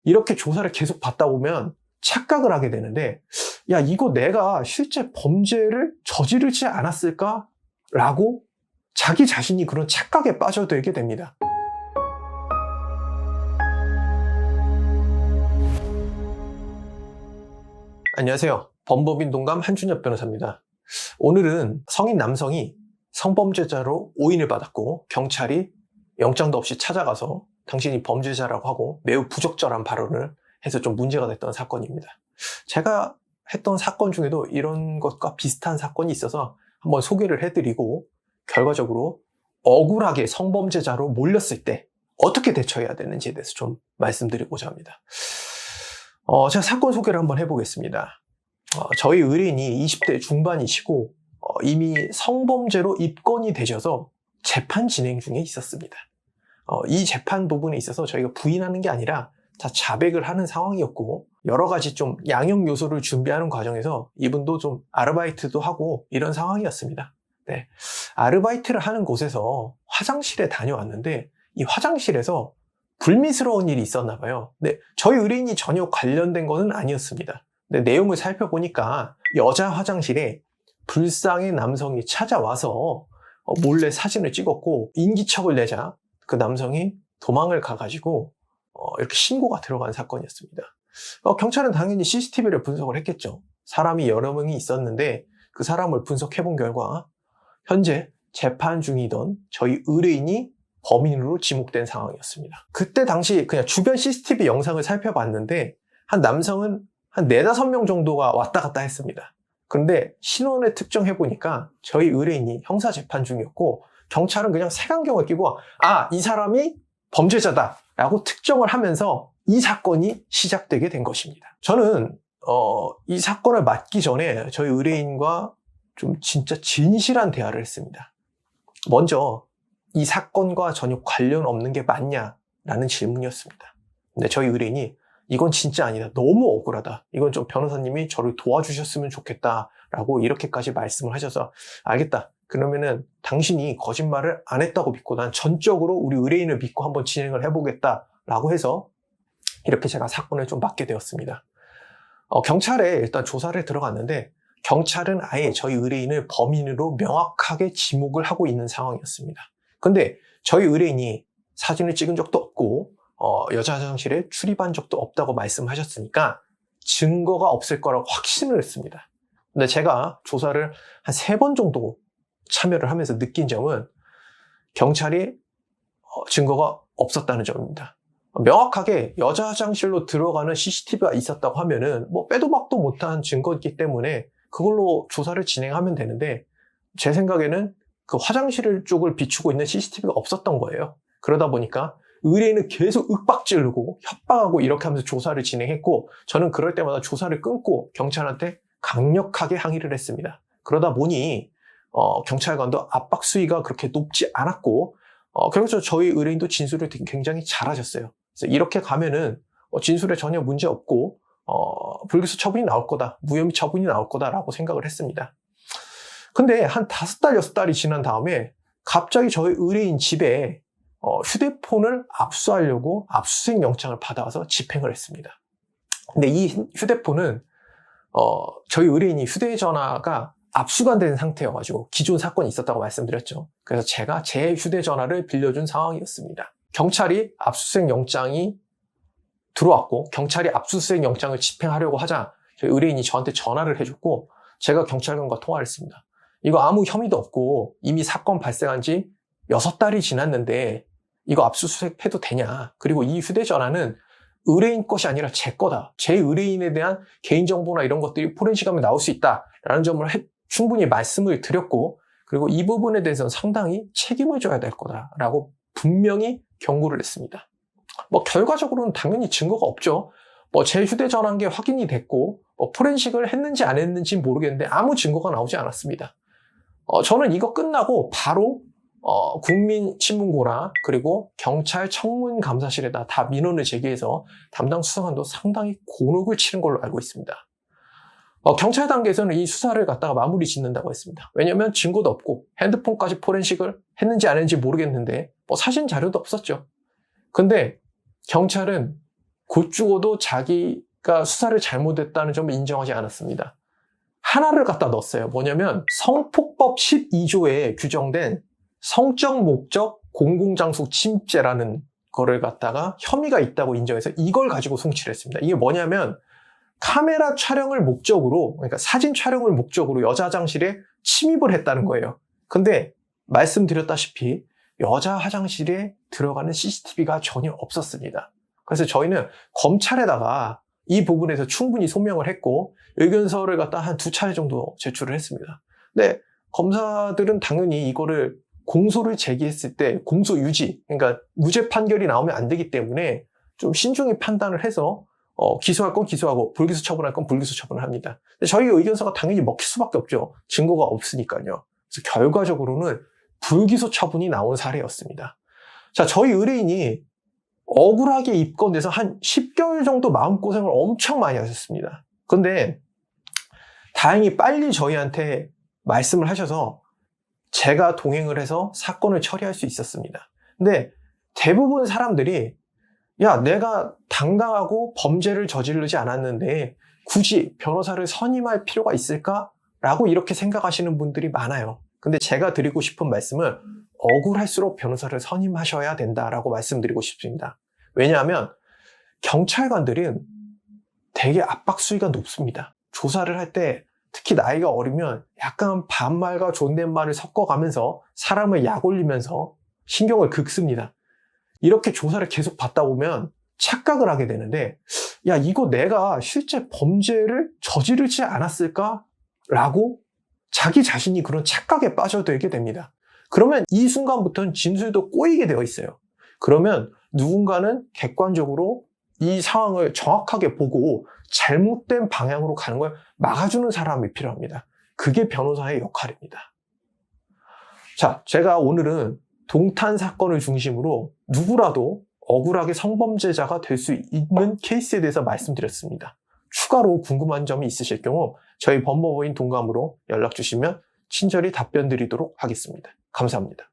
이렇게 조사를 계속 받다 보면 착각을 하게 되는데, 야, 이거 내가 실제 범죄를 저지르지 않았을까? 라고 자기 자신이 그런 착각에 빠져들게 됩니다. 안녕하세요. 범법인 동감 한준엽 변호사입니다. 오늘은 성인 남성이 성범죄자로 오인을 받았고 경찰이 영장도 없이 찾아가서 당신이 범죄자라고 하고 매우 부적절한 발언을 해서 좀 문제가 됐던 사건입니다. 제가 했던 사건 중에도 이런 것과 비슷한 사건이 있어서 한번 소개를 해드리고 결과적으로 억울하게 성범죄자로 몰렸을 때 어떻게 대처해야 되는지에 대해서 좀 말씀드리고자 합니다. 제가 사건 소개를 한번 해보겠습니다. 저희 의뢰인이 20대 중반이시고 이미 성범죄로 입건이 되셔서 재판 진행 중에 있었습니다. 이 재판 부분에 있어서 저희가 부인하는 게 아니라 다 자백을 하는 상황이었고 여러 가지 좀 양형 요소를 준비하는 과정에서 이분도 좀 아르바이트도 하고 이런 상황이었습니다. 네. 아르바이트를 하는 곳에서 화장실에 다녀왔는데 이 화장실에서 불미스러운 일이 있었나 봐요. 근데 저희 의뢰인이 전혀 관련된 거는 아니었습니다. 근데 내용을 살펴보니까 여자 화장실에 불쌍의 남성이 찾아와서 몰래 사진을 찍었고 인기척을 내자 그 남성이 도망을 가가지고 이렇게 신고가 들어간 사건이었습니다. 경찰은 당연히 CCTV를 분석을 했겠죠. 사람이 여러 명이 있었는데 그 사람을 분석해본 결과 현재 재판 중이던 저희 의뢰인이 범인으로 지목된 상황이었습니다. 그때 당시 그냥 주변 CCTV 영상을 살펴봤는데 한 남성은 한 4-5명 정도가 왔다 갔다 했습니다. 그런데 신원을 특정해보니까 저희 의뢰인이 형사재판 중이었고 경찰은 그냥 색안경을 끼고 이 사람이 범죄자다 라고 특정을 하면서 이 사건이 시작되게 된 것입니다. 저는 이 사건을 맡기 전에 저희 의뢰인과 좀 진짜 진실한 대화를 했습니다. 먼저 이 사건과 전혀 관련 없는 게 맞냐라는 질문이었습니다. 근데 저희 의뢰인이 이건 진짜 아니다. 너무 억울하다. 이건 좀 변호사님이 저를 도와주셨으면 좋겠다라고 이렇게까지 말씀을 하셔서 알겠다. 그러면은 당신이 거짓말을 안 했다고 믿고 난 전적으로 우리 의뢰인을 믿고 한번 진행을 해보겠다라고 해서 이렇게 제가 사건을 좀 맡게 되었습니다. 경찰에 일단 조사를 들어갔는데 경찰은 아예 저희 의뢰인을 범인으로 명확하게 지목을 하고 있는 상황이었습니다. 근데 저희 의뢰인이 사진을 찍은 적도 없고 여자 화장실에 출입한 적도 없다고 말씀하셨으니까 증거가 없을 거라고 확신을 했습니다. 근데 제가 조사를 한 3번 정도 참여를 하면서 느낀 점은 경찰이 증거가 없었다는 점입니다. 명확하게 여자 화장실로 들어가는 CCTV가 있었다고 하면은 뭐 빼도 박도 못한 증거이기 때문에 그걸로 조사를 진행하면 되는데 제 생각에는 그 화장실 쪽을 비추고 있는 CCTV가 없었던 거예요. 그러다 보니까 의뢰인은 계속 윽박지르고 협박하고 이렇게 하면서 조사를 진행했고 저는 그럴 때마다 조사를 끊고 경찰한테 강력하게 항의를 했습니다. 그러다 보니 경찰관도 압박 수위가 그렇게 높지 않았고 그래서 저희 의뢰인도 진술을 굉장히 잘하셨어요. 그래서 이렇게 가면은 진술에 전혀 문제 없고 불기소 처분이 나올 거다, 무혐의 처분이 나올 거다라고 생각을 했습니다. 근데 한 5달, 6달이 지난 다음에 갑자기 저희 의뢰인 집에 휴대폰을 압수하려고 압수수색 영장을 받아와서 집행을 했습니다. 근데 이 휴대폰은 저희 의뢰인이 휴대전화가 압수가 된 상태여가지고 기존 사건이 있었다고 말씀드렸죠. 그래서 제가 제 휴대전화를 빌려준 상황이었습니다. 경찰이 압수수색 영장이 들어왔고 경찰이 압수수색 영장을 집행하려고 하자 저희 의뢰인이 저한테 전화를 해줬고 제가 경찰관과 통화를 했습니다. 이거 아무 혐의도 없고 이미 사건 발생한 지 6달이 지났는데 이거 압수수색 해도 되냐. 그리고 이 휴대전화는 의뢰인 것이 아니라 제 거다. 제 의뢰인에 대한 개인정보나 이런 것들이 포렌식하면 나올 수 있다라는 점을 충분히 말씀을 드렸고 그리고 이 부분에 대해서는 상당히 책임을 져야 될 거다라고 분명히 경고를 했습니다. 결과적으로는 당연히 증거가 없죠. 제 휴대전화인 게 확인이 됐고 포렌식을 했는지 안 했는지 모르겠는데 아무 증거가 나오지 않았습니다. 저는 이거 끝나고 바로 국민신문고나 그리고 경찰 청문감사실에다 다 민원을 제기해서 담당 수사관도 상당히 곤혹을 치른 걸로 알고 있습니다. 경찰 단계에서는 이 수사를 갖다가 마무리 짓는다고 했습니다. 왜냐면 증거도 없고 핸드폰까지 포렌식을 했는지 안 했는지 모르겠는데 사진 자료도 없었죠. 근데 경찰은 곧 죽어도 자기가 수사를 잘못했다는 점을 인정하지 않았습니다. 하나를 갖다 넣었어요. 뭐냐면 성폭법 12조에 규정된 성적 목적 공공장소 침입죄라는 거를 갖다가 혐의가 있다고 인정해서 이걸 가지고 송치를 했습니다. 이게 뭐냐면 카메라 촬영을 목적으로, 그러니까 사진 촬영을 목적으로 여자 화장실에 침입을 했다는 거예요. 근데 말씀드렸다시피 여자 화장실에 들어가는 CCTV가 전혀 없었습니다. 그래서 저희는 검찰에다가 이 부분에서 충분히 소명을 했고 의견서를 갖다 한 2차례 정도 제출을 했습니다. 근데 검사들은 당연히 이거를 공소를 제기했을 때 공소 유지, 그러니까 무죄 판결이 나오면 안 되기 때문에 좀 신중히 판단을 해서 기소할 건 기소하고 불기소 처분할 건 불기소 처분을 합니다. 근데 저희 의견서가 당연히 먹힐 수밖에 없죠. 증거가 없으니까요. 그래서 결과적으로는 불기소 처분이 나온 사례였습니다. 자, 저희 의뢰인이 억울하게 입건돼서 한 10개월 정도 마음고생을 엄청 많이 하셨습니다. 근데 다행히 빨리 저희한테 말씀을 하셔서 제가 동행을 해서 사건을 처리할 수 있었습니다. 근데 대부분 사람들이 야, 내가 당당하고 범죄를 저지르지 않았는데 굳이 변호사를 선임할 필요가 있을까? 라고 이렇게 생각하시는 분들이 많아요. 근데 제가 드리고 싶은 말씀은 억울할수록 변호사를 선임하셔야 된다라고 말씀드리고 싶습니다. 왜냐하면 경찰관들은 되게 압박 수위가 높습니다. 조사를 할 때 특히 나이가 어리면 약간 반말과 존댓말을 섞어가면서 사람을 약올리면서 신경을 긁습니다. 이렇게 조사를 계속 받다 보면 착각을 하게 되는데 야, 이거 내가 실제 범죄를 저지르지 않았을까? 라고 자기 자신이 그런 착각에 빠져들게 됩니다. 그러면 이 순간부터는 진술도 꼬이게 되어 있어요. 그러면 누군가는 객관적으로 이 상황을 정확하게 보고 잘못된 방향으로 가는 걸 막아주는 사람이 필요합니다. 그게 변호사의 역할입니다. 자, 제가 오늘은 동탄 사건을 중심으로 누구라도 억울하게 성범죄자가 될 수 있는 케이스에 대해서 말씀드렸습니다. 추가로 궁금한 점이 있으실 경우 저희 법무법인 동감으로 연락 주시면 친절히 답변 드리도록 하겠습니다. 감사합니다.